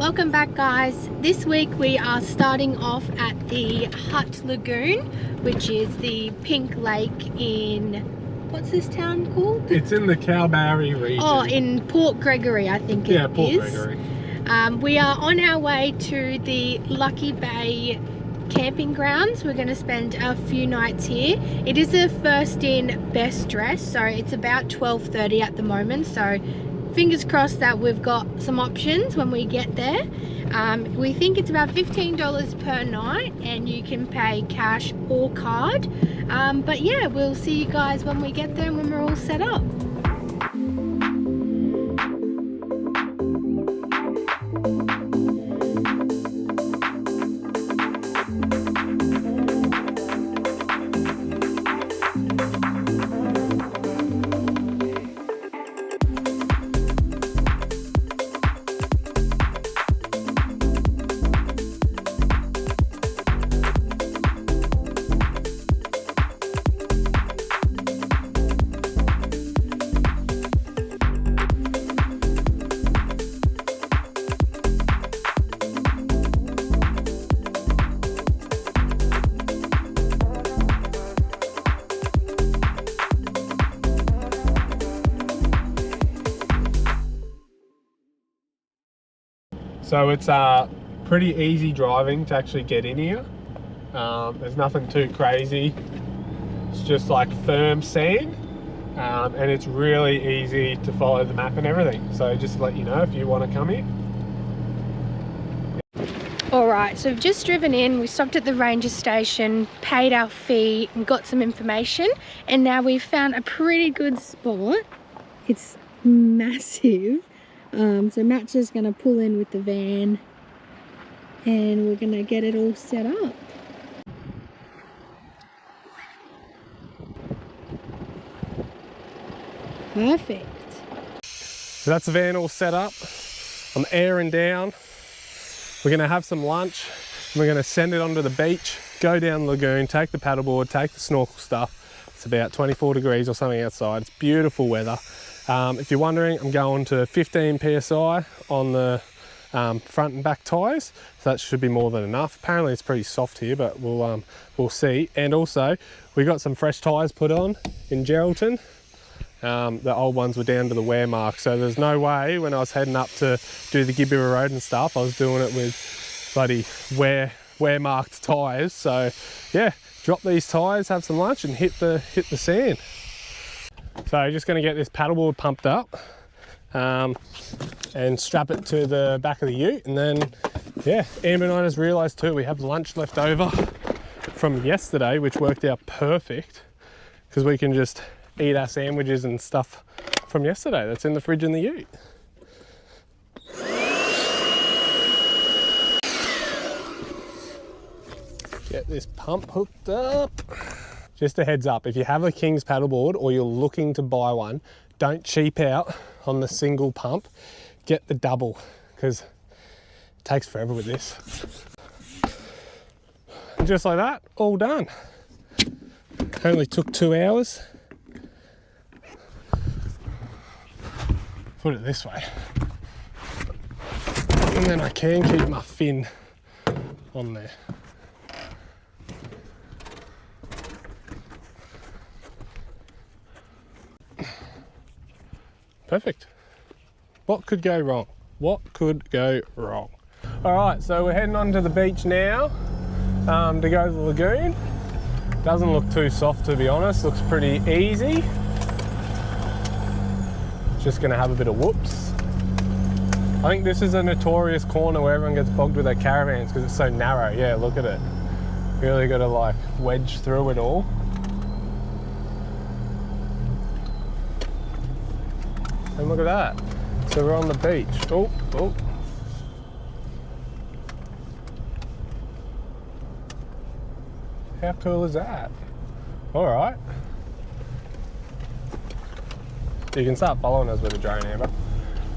Welcome back, guys. This week we are starting off at the Hut Lagoon, which is the pink lake in, what's this town called? It's in the Caravanning region. Oh, in Port Gregory, I think it is. Yeah, Port Gregory. We are on our way to the Lucky Bay camping grounds. We're going to spend a few nights here. It is a first in, best dressed, so it's about 12:30 at the moment, so fingers crossed that we've got some options when we get there. We think it's about $15 per night, and you can pay cash or card. But yeah, we'll see you guys when we get there and when we're all set up. So it's pretty easy driving to actually get in here. There's nothing too crazy. It's just like firm sand, and it's really easy to follow the map and everything. So just to let you know if you want to come here. Alright, so we've just driven in, we stopped at the ranger station, paid our fee and got some information, and now we've found a pretty good spot. It's massive. So Matt's just going to pull in with the van and we're going to get it all set up. Perfect. So that's the van all set up. I'm airing down. We're going to have some lunch. And we're going to send it onto the beach, go down the lagoon, take the paddleboard, take the snorkel stuff. It's about 24 degrees or something outside. It's beautiful weather. If you're wondering, I'm going to 15 psi on the front and back tyres, so that should be more than enough. Apparently it's pretty soft here, but we'll see. And also we got some fresh tyres put on in Geraldton. The old ones were down to the wear mark, so there's no way when I was heading up to do the Gibbiver Road and stuff I was doing it with bloody wear marked tyres. So yeah, drop these tyres, have some lunch and hit the sand. So just going to get this paddleboard pumped up and strap it to the back of the ute, and then yeah, Amber and I just realised too we have lunch left over from yesterday, which worked out perfect because we can just eat our sandwiches and stuff from yesterday that's in the fridge in the ute. Get this pump hooked up. Just a heads up, if you have a King's paddleboard or you're looking to buy one, don't cheap out on the single pump. Get the double, because it takes forever with this. And just like that, all done. Only took 2 hours. Put it this way. And then I can keep my fin on there. Perfect. What could go wrong? What could go wrong? All right, so we're heading on to the beach now to go to the lagoon. Doesn't look too soft, to be honest. Looks pretty easy. Just gonna have a bit of whoops. I think this is a notorious corner where everyone gets bogged with their caravans because it's so narrow. Yeah, look at it. Really got to like wedge through it all. And look at that. So we're on the beach. Oh. How cool is that? All right. You can start following us with a drone, Amber.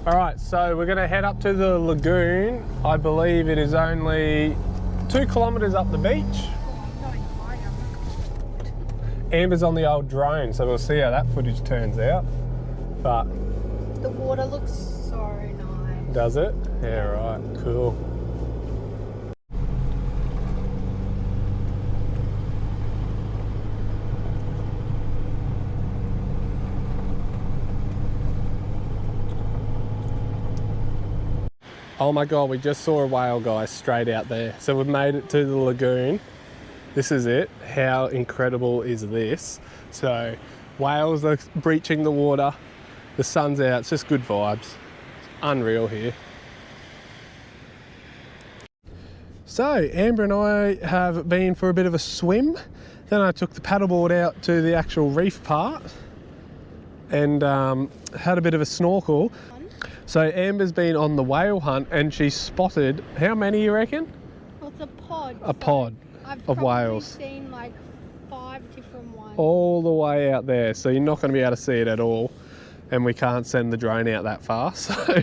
All right, so we're gonna head up to the lagoon. I believe it is only 2 kilometers up the beach. Amber's on the old drone, so we'll see how that footage turns out. But the water looks so nice. Does it? Yeah, right. Cool. Oh my God, we just saw a whale, guys, straight out there. So we've made it to the lagoon. This is it. How incredible is this? So whales are breaching the water. The sun's out. It's just good vibes. It's unreal here. So Amber and I have been for a bit of a swim. Then I took the paddleboard out to the actual reef part and had a bit of a snorkel. So Amber's been on the whale hunt and she's spotted, how many you reckon? Well, it's a pod. A pod of whales. I've probably seen like 5 different ones. All the way out there. So you're not going to be able to see it at all. And we can't send the drone out that far. So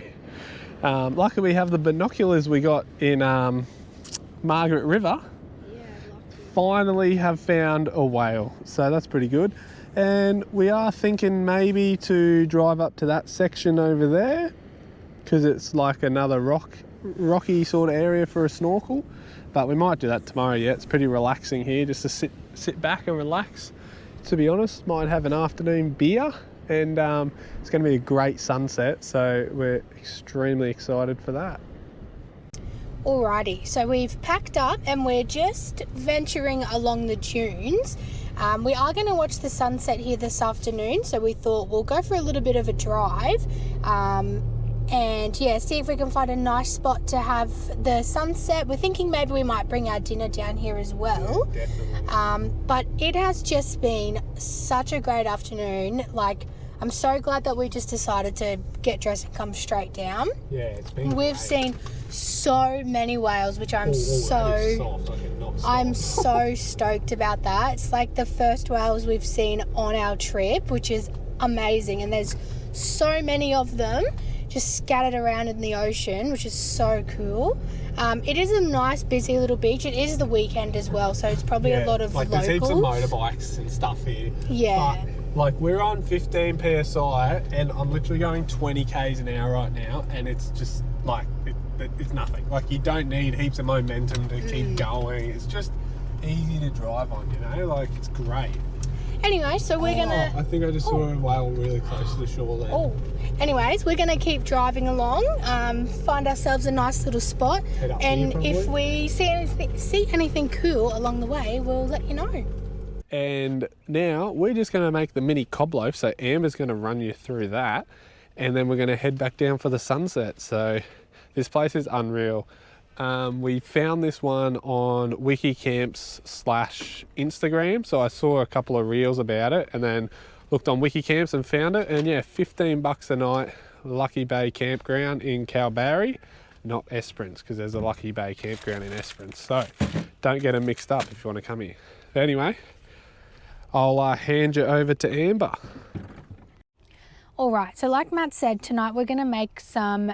luckily we have the binoculars we got in Margaret River. Yeah, finally have found a whale. So that's pretty good. And we are thinking maybe to drive up to that section over there because it's like another rocky sort of area for a snorkel. But we might do that tomorrow. Yeah, it's pretty relaxing here just to sit back and relax. To be honest, might have an afternoon beer and it's going to be a great sunset. So we're extremely excited for that. Alrighty, so we've packed up and we're just venturing along the dunes. We are going to watch the sunset here this afternoon, so we thought we'll go for a little bit of a drive and yeah, see if we can find a nice spot to have the sunset. We're thinking maybe we might bring our dinner down here as well. Yeah, definitely. But it has just been such a great afternoon. Like, I'm so glad that we just decided to get dressed and come straight down. Yeah, it's been We've great. seen so many whales, which I'm I'm so stoked about that. It's like the first whales we've seen on our trip, which is amazing. And there's so many of them just scattered around in the ocean, which is so cool. It is a nice busy little beach. It is the weekend as well, so it's probably a lot of like locals. There's heaps of motorbikes and stuff here. Yeah. But, like, we're on 15 PSI and I'm literally going 20 Ks an hour right now, and it's just like it's nothing. Like, you don't need heaps of momentum to keep going. It's just easy to drive on, you know, like it's great. Anyway, so we're gonna I think I just saw a whale really close to the shore there. Anyways, we're gonna keep driving along, find ourselves a nice little spot, Head up and here, if we see anything cool along the way, we'll let you know. And now we're just going to make the mini cob loaf. So Amber's going to run you through that, and then we're going to head back down for the sunset. So this place is unreal. We found this one on Wikicamps/Instagram. So I saw a couple of reels about it and then looked on Wikicamps and found it. And yeah, $15 a night, Lucky Bay campground in Kalbarri, not Esperance, because there's a Lucky Bay campground in Esperance. So don't get them mixed up if you want to come here. But anyway, I'll hand you over to Amber. All right, so like Matt said, tonight we're gonna make some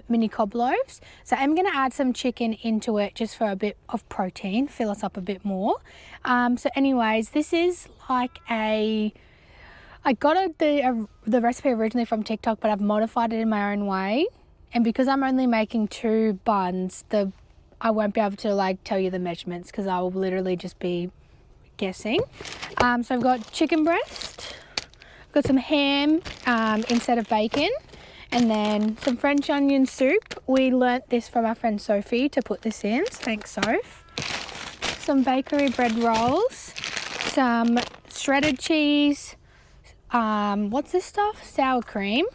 mini cob loaves. So I'm gonna add some chicken into it just for a bit of protein, fill us up a bit more. So anyways, this is like I got the recipe originally from TikTok, but I've modified it in my own way. And because I'm only making 2 buns, I won't be able to like tell you the measurements because I will literally just be guessing. So I've got chicken breast, got some ham instead of bacon, and then some French onion soup. We learnt this from our friend Sophie to put this in, so thanks Soph. Some bakery bread rolls, some shredded cheese, what's this stuff? Sour cream,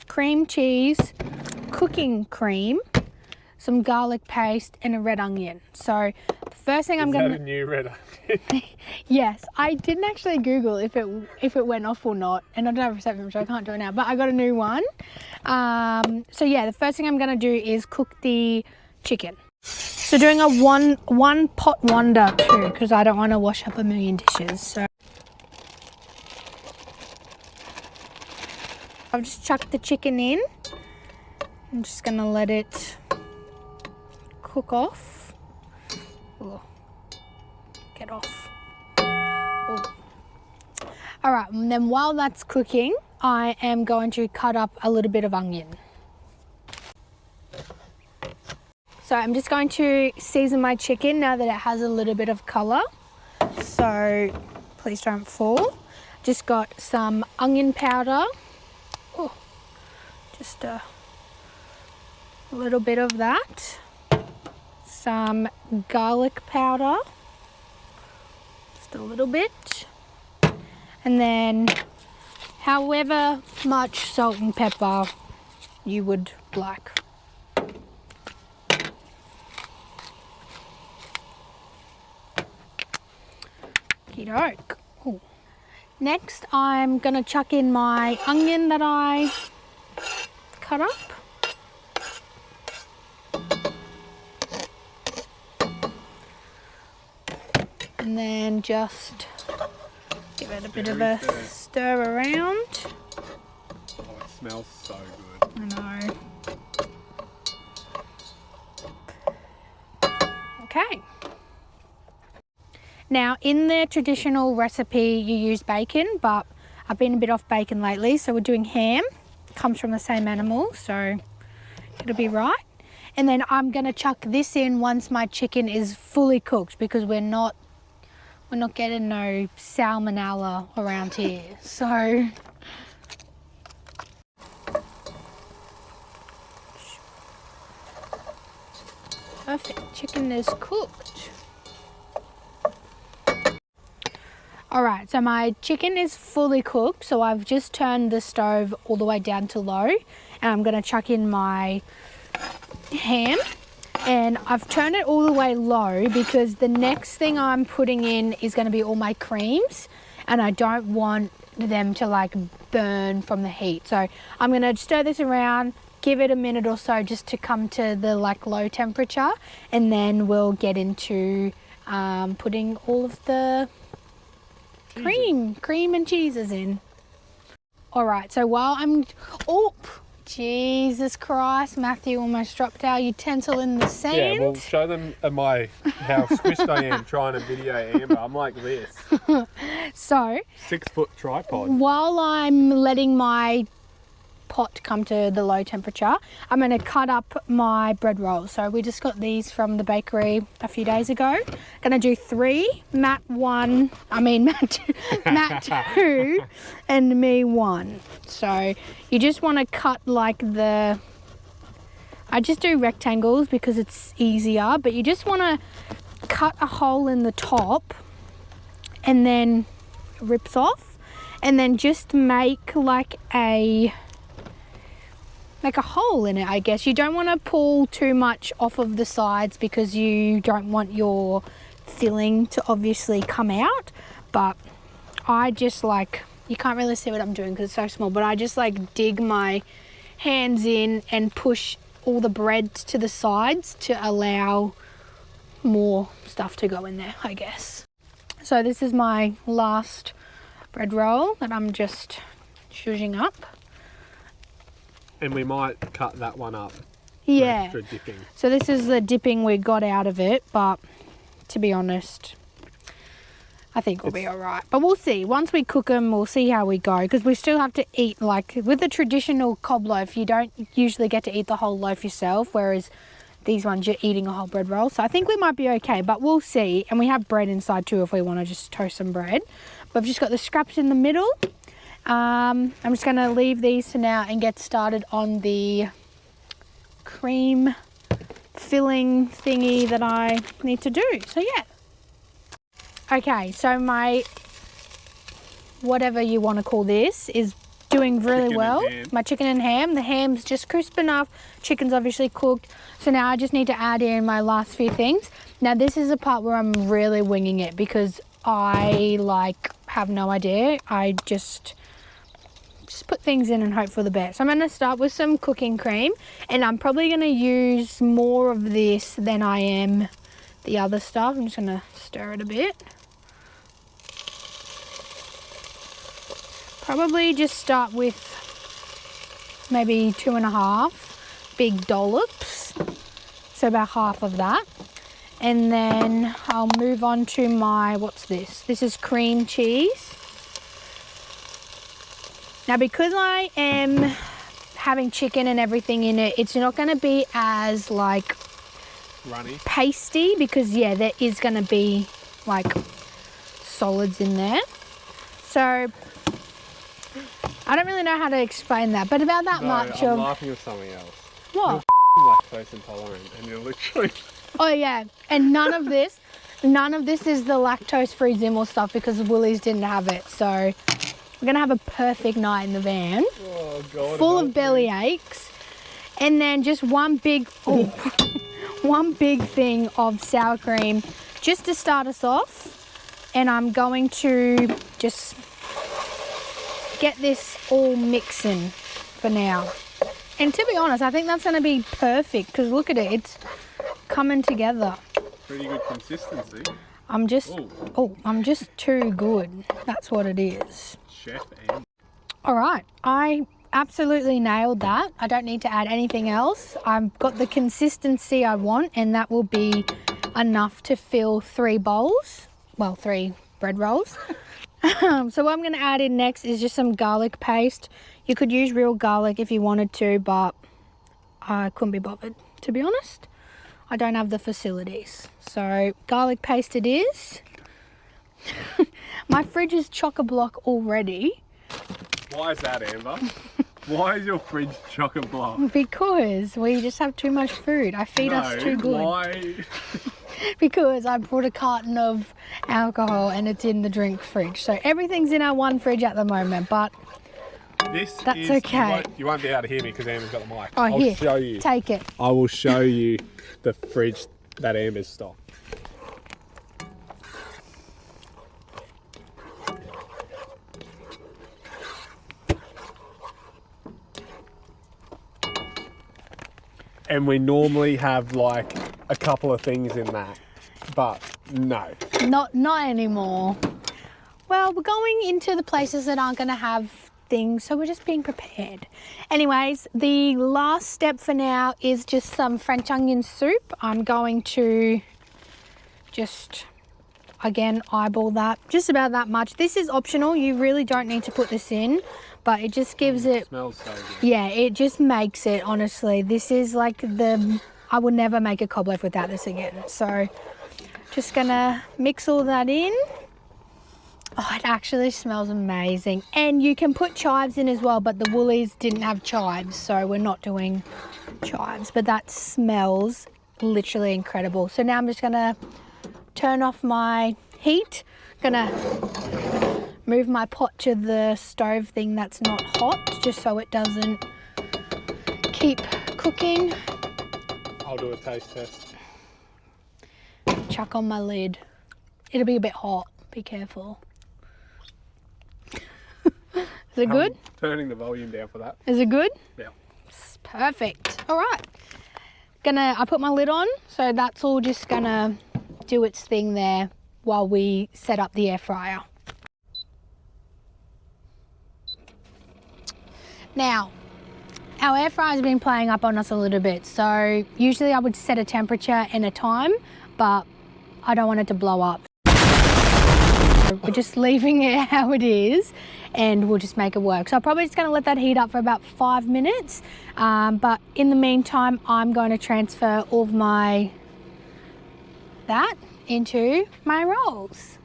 cream cheese, cooking cream, some garlic paste, and a red onion. So the first thing I'm gonna... Is that a new red onion? Yes, I didn't actually Google if it went off or not, and I don't have a recipe, so I can't do it now, but I got a new one. So yeah, the first thing I'm gonna do is cook the chicken. So doing a one pot wonder too, because I don't want to wash up a million dishes. So I've just chucked the chicken in. I'm just gonna let it cook off. Ooh. Get off. Ooh. All right, and then while that's cooking, I am going to cut up a little bit of onion. So I'm just going to season my chicken now that it has a little bit of colour. So please don't fall. Just got some onion powder. Oh, just a little bit of that. Some garlic powder. Just a little bit. And then however much salt and pepper you would like. Okey-doke. Ooh. Next, I'm gonna chuck in my onion that I cut up. And then just give it a bit of a stir around. Oh, it smells so good. I know. Okay. Now, in the traditional recipe, you use bacon, but I've been a bit off bacon lately, so we're doing ham. Comes from the same animal, so it'll be right. And then I'm gonna chuck this in once my chicken is fully cooked, because we're not getting no salmonella around here. So perfect, chicken is cooked. All right, so my chicken is fully cooked, so I've just turned the stove all the way down to low, and I'm gonna chuck in my ham. And I've turned it all the way low because the next thing I'm putting in is gonna be all my creams, and I don't want them to like burn from the heat. So I'm gonna stir this around, give it a minute or so just to come to the like low temperature, and then we'll get into putting all of the cream and cheeses in. All right, so while oh, Jesus Christ, Matthew almost dropped our utensil in the sand. Yeah, well, show them how squished I am trying to video Amber. I'm like this. So 6-foot tripod. While I'm letting my pot come to the low temperature, I'm going to cut up my bread rolls. So we just got these from the bakery a few days ago. Going to do 3, Matt 2, and me 1. So you just want to cut like I just do rectangles because it's easier, but you just want to cut a hole in the top and then it rips off, and then just make like a hole in it, I guess. You don't want to pull too much off of the sides because you don't want your filling to obviously come out, but I just like, you can't really see what I'm doing because it's so small, but I just like dig my hands in and push all the bread to the sides to allow more stuff to go in there, I guess. So this is my last bread roll that I'm just zhuzhing up. And we might cut that one up. Yeah. Extra dipping. So this is the dipping we got out of it, but to be honest, I think we'll be all right. But we'll see. Once we cook them, we'll see how we go, because we still have to eat, like with the traditional cob loaf, you don't usually get to eat the whole loaf yourself, whereas these ones you're eating a whole bread roll. So I think we might be okay, but we'll see. And we have bread inside too if we want to just toast some bread. But I've just got the scraps in the middle. I'm just going to leave these for now and get started on the cream filling thingy that I need to do. So yeah. Okay, so my, whatever you want to call this, is doing really well. My chicken and ham. The ham's just crisp enough. Chicken's obviously cooked. So now I just need to add in my last few things. Now this is a part where I'm really winging it because I have no idea. I just put things in and hope for the best. So I'm going to start with some cooking cream, and I'm probably going to use more of this than I am the other stuff. I'm just going to stir it a bit. Probably just start with maybe 2.5 big dollops, so about half of that. And then I'll move on to my, what's this? This is cream cheese. Now because I am having chicken and everything in it, it's not going to be as like runny. pasty because, yeah, there is going to be like solids in there. So I don't really know how to explain that, but about that much I'm of... laughing at something else. What? You're lactose intolerant and you're literally... Oh, yeah. And none of this is the lactose-free Zimmel stuff because the Woolies didn't have it. So we're going to have a perfect night in the van. Oh, God. Full of belly aches. And then just one big, one big thing of sour cream just to start us off. And I'm going to just get this all mixing for now. And to be honest, I think that's going to be perfect because look at it, it's coming together. Pretty good consistency. I'm just too good. That's what it is. Chef and... All right, I absolutely nailed that. I don't need to add anything else. I've got the consistency I want, and that will be enough to fill 3 bowls. Well, 3 bread rolls. So what I'm going to add in next is just some garlic paste. You could use real garlic if you wanted to, but I couldn't be bothered, to be honest. I don't have the facilities. So garlic paste it is. My fridge is chock-a-block already. Why is that, Amber? Why is your fridge chock-a-block? Because we just have too much food. I feed us too good. Why? Because I brought a carton of alcohol and it's in the drink fridge. So everything's in our one fridge at the moment, but that's okay. You won't be able to hear me because Amber's got the mic. Oh, I'll here, show you. take it. I will show you the fridge that Amber's stocked. And we normally have like a couple of things in that, but no. Not anymore. Well, we're going into the places that aren't going to have things, so we're just being prepared. Anyways, the last step for now is just some French onion soup. I'm going to just, again, eyeball that, just about that much. This is optional. You really don't need to put this in, but it just gives it... Smells so good. Yeah, it just makes it, honestly. This is like I would never make a cob loaf without this again. So just gonna mix all that in. Oh, it actually smells amazing. And you can put chives in as well, but the Woolies didn't have chives, so we're not doing chives. But that smells literally incredible. So now I'm just gonna turn off my heat. Gonna move my pot to the stove thing that's not hot, just so it doesn't keep cooking. I'll do a taste test. Chuck on my lid. It'll be a bit hot, be careful. Is it good? Turning the volume down for that. Is it good? Yeah. It's perfect. All right. I put my lid on, so that's all just gonna do its thing there while we set up the air fryer. Now, our air fryer has been playing up on us a little bit, so usually I would set a temperature and a time, but I don't want it to blow up. We're just leaving it how it is and we'll just make it work. So I'm probably just going to let that heat up for about 5 minutes, but in the meantime I'm going to transfer all of that into my rolls.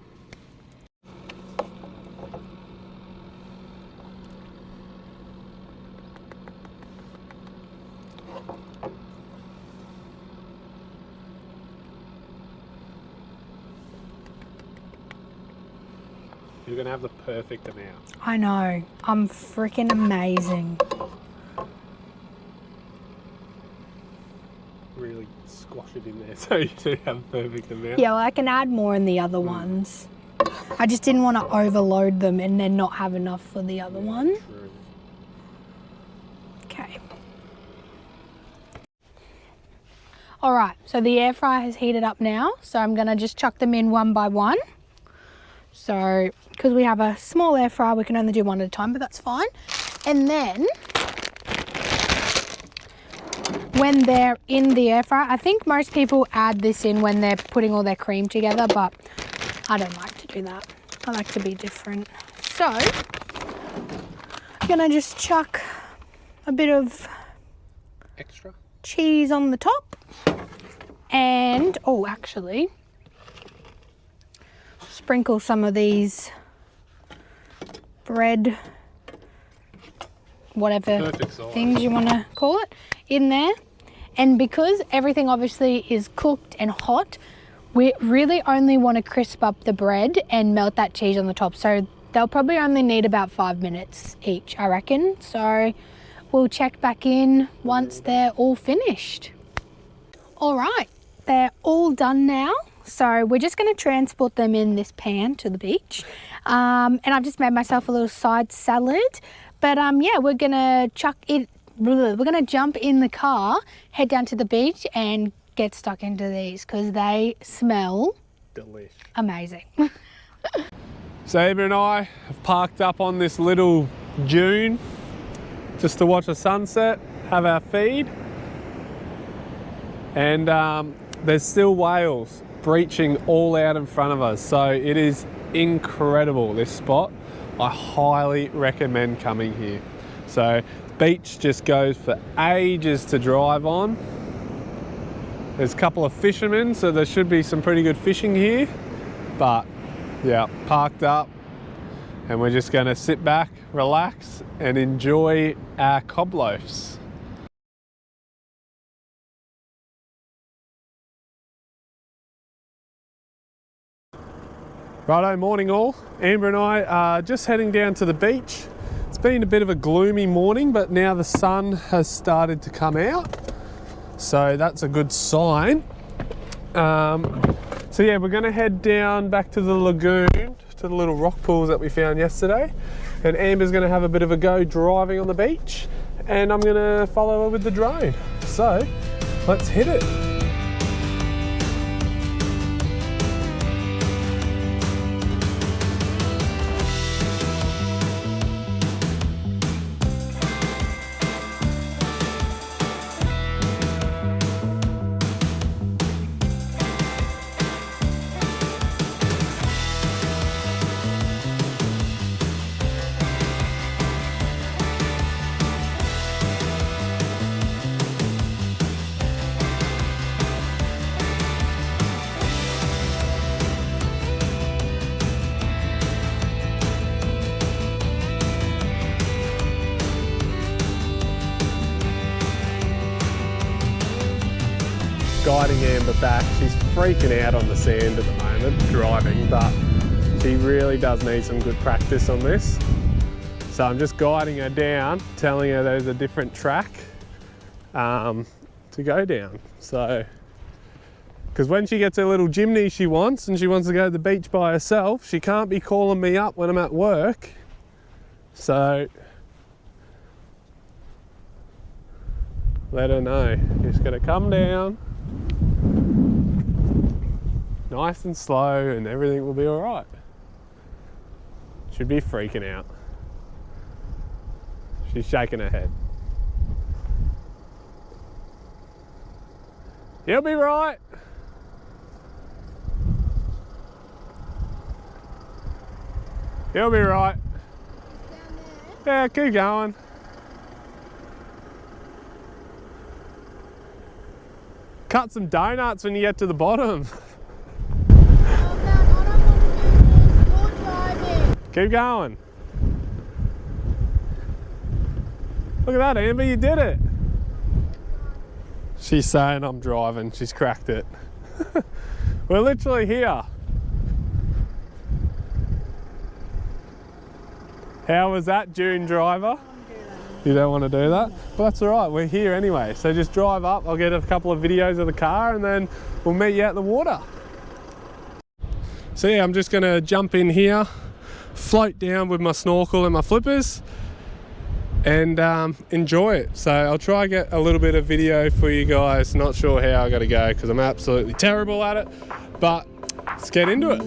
You're going to have the perfect amount. I know, I'm freaking amazing. Really squash it in there so you do have a perfect amount. Yeah, well, I can add more in the other ones. I just didn't want to overload them and then not have enough for the other one. True. Okay. All right, so the air fryer has heated up now, so I'm gonna just chuck them in one by one. So, because we have a small air fryer, we can only do one at a time, but that's fine. And then, when they're in the air fryer, I think most people add this in when they're putting all their cream together, but I don't like to do that. I like to be different. So, I'm gonna just chuck a bit of Extra? cheese on the top And, oh, actually, sprinkle some of these bread, whatever things you want to call it, in there. And because everything obviously is cooked and hot, we really only want to crisp up the bread and melt that cheese on the top. So they'll probably only need about 5 minutes each, I reckon. So we'll check back in once they're all finished. All right, they're all done now. So we're just going to transport them in this pan to the beach. And I've just made myself a little side salad. But yeah, we're going to we're going to jump in the car, head down to the beach and get stuck into these because they smell delicious. Amazing. So Amber and I have parked up on this little dune just to watch the sunset, have our feed. And there's still whales breaching all out in front of us. So it is incredible, this spot. I highly recommend coming here. So the beach just goes for ages to drive on. There's a couple of fishermen, so there should be some pretty good fishing here. But yeah, parked up and we're just gonna sit back, relax and enjoy our cob loafs. Righto, morning all. Amber and I are just heading down to the beach. It's been a bit of a gloomy morning, but now the sun has started to come out. So that's a good sign. So yeah, we're gonna head down back to the lagoon, to the little rock pools that we found yesterday. And Amber's gonna have a bit of a go driving on the beach, and I'm gonna follow her with the drone. So let's hit it. Guiding Amber back. She's freaking out on the sand at the moment, driving, but she really does need some good practice on this. So I'm just guiding her down, telling her there's a different track to go down. So, because when she gets her little gymney she wants, and she wants to go to the beach by herself, she can't be calling me up when I'm at work. So let her know. You're just gonna come down, nice and slow, and everything will be all right. Should be freaking out. She's shaking her head. You'll be right. You'll be right. Yeah, keep going. Cut some donuts when you get to the bottom. Keep going. Look at that, Amber, you did it. She's saying I'm driving, she's cracked it. We're literally here. How was that, June driver? You don't want to do that? Well, that's all right, we're here anyway. So just drive up, I'll get a couple of videos of the car and then we'll meet you at the water. So yeah, I'm just gonna jump in here, float down with my snorkel and my flippers and enjoy it. So I'll try and get a little bit of video for you guys. Not sure how I gotta go because I'm absolutely terrible at it, but let's get into it.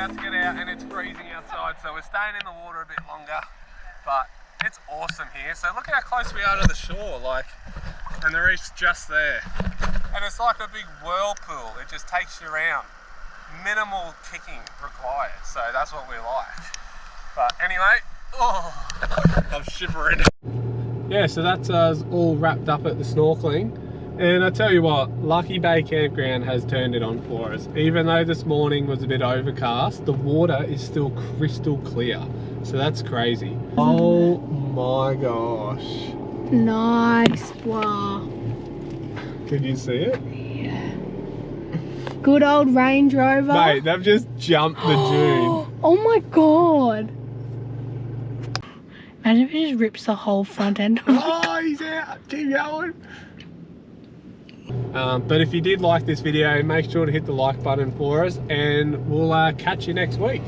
about to get out and it's freezing outside, so we're staying in the water a bit longer, but it's awesome here. So look how close we are to the shore, like, and the reef's just there. And it's like a big whirlpool, it just takes you around. Minimal kicking required, so that's what we like. But anyway, oh, I'm shivering. Yeah, so that's us all wrapped up at the snorkeling. And I tell you what, Lucky Bay Campground has turned it on for us. Even though this morning was a bit overcast, the water is still crystal clear. So that's crazy. Oh my gosh. Nice. Wow. Can you see it? Yeah. Good old Range Rover. Mate, they've just jumped the dune. Oh my god. Imagine if it just rips the whole front end off. Oh, he's out. Keep going. But if you did like this video, make sure to hit the like button for us, and we'll catch you next week.